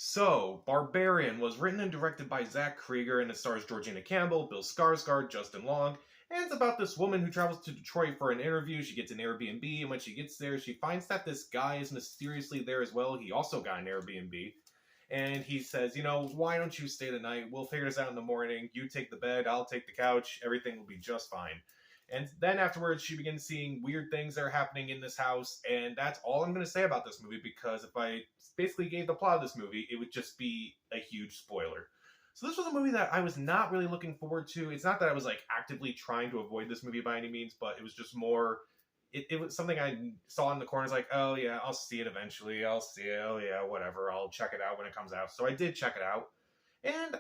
So, Barbarian was written and directed by Zach Krieger, and it stars Georgina Campbell, Bill Skarsgård, Justin Long, and it's about this woman who travels to Detroit for an interview. She gets an Airbnb, and when she gets there, she finds that this guy is mysteriously there as well. He also got an Airbnb, and he says, why don't you stay the night? We'll figure this out in the morning. You take the bed, I'll take the couch. Everything will be just fine. And then afterwards, she begins seeing weird things that are happening in this house, and that's all I'm going to say about this movie, because if I basically gave the plot of this movie, it would just be a huge spoiler. So this was a movie that I was not really looking forward to. It's not that I was actively trying to avoid this movie by any means, but it was just more, it was something I saw in the corners like, oh yeah, I'll see it eventually, I'll see it, oh yeah, whatever, I'll check it out when it comes out. So I did check it out, and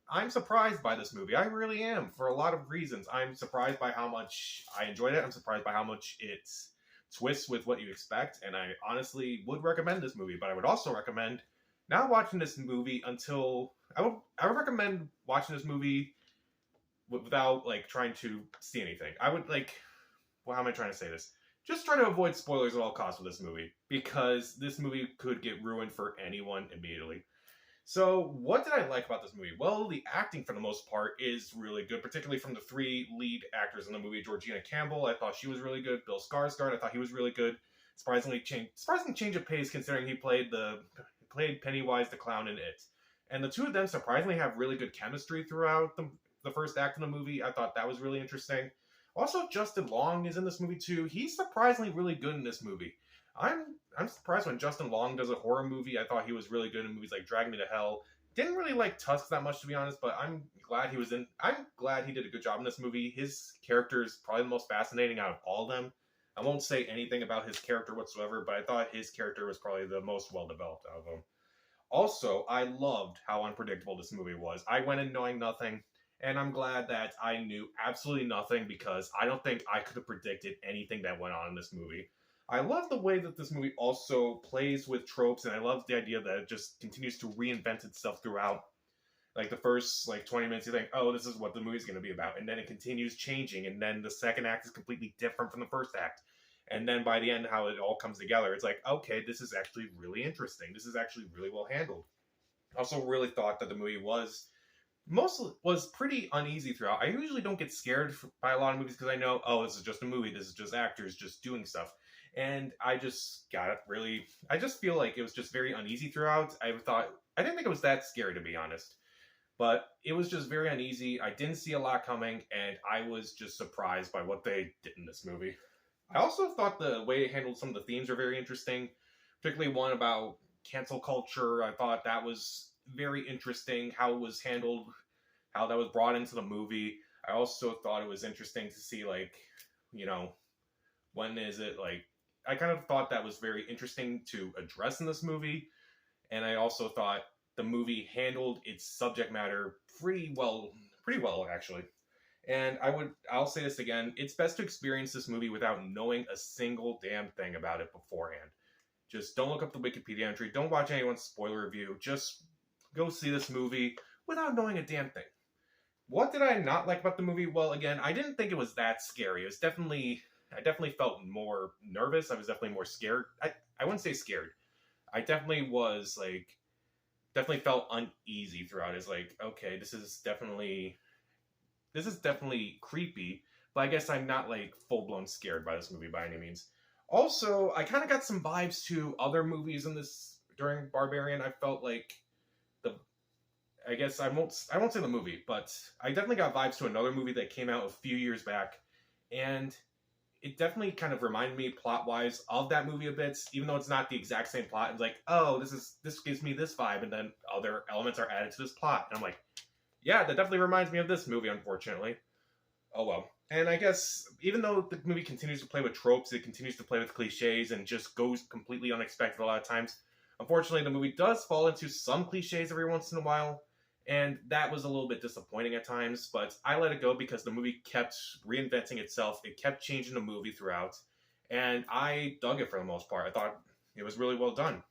I'm surprised by this movie. I really am, for a lot of reasons. I'm surprised by how much I enjoyed it. I'm surprised by how much it twists with what you expect, and I honestly would recommend this movie. But I would also recommend not watching this movie until I would recommend watching this movie without trying to see anything. I would well, how am I trying to say this? Just try to avoid spoilers at all costs with this movie, because this movie could get ruined for anyone immediately. So, what did I like about this movie? Well, the acting, for the most part, is really good, particularly from the three lead actors in the movie. Georgina Campbell, I thought she was really good. Bill Skarsgård, I thought he was really good. Surprising change of pace, considering he played Pennywise the Clown in It. And the two of them surprisingly have really good chemistry throughout the first act of the movie. I thought that was really interesting. Also, Justin Long is in this movie too. He's surprisingly really good in this movie. I'm surprised when Justin Long does a horror movie. I thought he was really good in movies like Drag Me to Hell. Didn't really like Tusk that much, to be honest, but I'm glad he did a good job in this movie. His character is probably the most fascinating out of all of them. I won't say anything about his character whatsoever, but I thought his character was probably the most well-developed out of them. Also, I loved how unpredictable this movie was. I went in knowing nothing, and I'm glad that I knew absolutely nothing, because I don't think I could have predicted anything that went on in this movie. I love the way that this movie also plays with tropes, and I love the idea that it just continues to reinvent itself throughout. The first 20 minutes, you think, oh, this is what the movie's going to be about, and then it continues changing, and then the second act is completely different from the first act. And then by the end, how it all comes together, it's like, okay, this is actually really interesting. This is actually really well handled. I also really thought that the movie was pretty uneasy throughout. I usually don't get scared by a lot of movies, because I know, oh, this is just a movie, this is just actors just doing stuff. And I just feel like it was just very uneasy throughout. I didn't think it was that scary, to be honest. But it was just very uneasy. I didn't see a lot coming, and I was just surprised by what they did in this movie. I also thought the way it handled some of the themes were very interesting, particularly one about cancel culture. I thought that was very interesting, how it was handled, how that was brought into the movie. I also thought it was interesting to see, when is it, I kind of thought that was very interesting to address in this movie, and I also thought the movie handled its subject matter pretty well, actually. And I'll say this again, it's best to experience this movie without knowing a single damn thing about it beforehand. Just don't look up the Wikipedia entry, don't watch anyone's spoiler review, just go see this movie without knowing a damn thing. What did I not like about the movie? Well, again, I didn't think it was that scary. I definitely felt more nervous. I was definitely more scared. I wouldn't say scared. I definitely was definitely felt uneasy throughout. It's okay, this is definitely creepy, but I guess I'm not full-blown scared by this movie by any means. Also, I kind of got some vibes to other movies during Barbarian. I felt I won't say the movie, but I definitely got vibes to another movie that came out a few years back, and it definitely kind of reminded me plot-wise of that movie a bit, even though it's not the exact same plot. It's oh, this gives me this vibe, and then other elements are added to this plot. And I'm yeah, that definitely reminds me of this movie, unfortunately. Oh well. And I guess, even though the movie continues to play with tropes, it continues to play with cliches, and just goes completely unexpected a lot of times, unfortunately, the movie does fall into some cliches every once in a while, and that was a little bit disappointing at times, but I let it go because the movie kept reinventing itself. It kept changing the movie throughout, and I dug it for the most part. I thought it was really well done.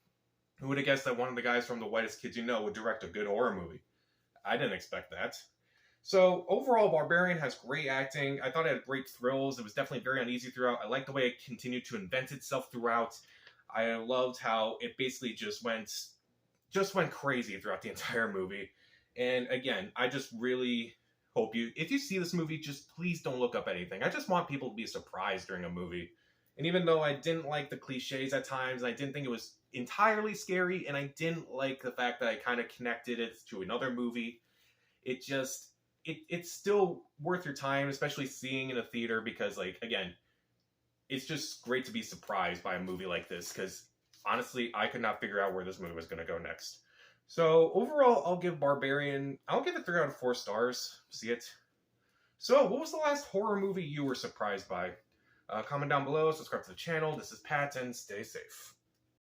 Who would have guessed that one of the guys from The Whitest Kids You Know would direct a good horror movie? I didn't expect that. So, overall, Barbarian has great acting. I thought it had great thrills. It was definitely very uneasy throughout. I liked the way it continued to invent itself throughout. I loved how it basically just just went crazy throughout the entire movie. And again, I just really hope if you see this movie, just please don't look up anything. I just want people to be surprised during a movie. And even though I didn't like the cliches at times, and I didn't think it was entirely scary, and I didn't like the fact that I kind of connected it to another movie, it's still worth your time, especially seeing in a theater, because, like, again, it's just great to be surprised by a movie like this, because honestly, I could not figure out where this movie was going to go next. So overall, I'll give it 3 out of 4 stars. See it. So, what was the last horror movie you were surprised by? Comment down below, subscribe to the channel. This is Pat, and stay safe.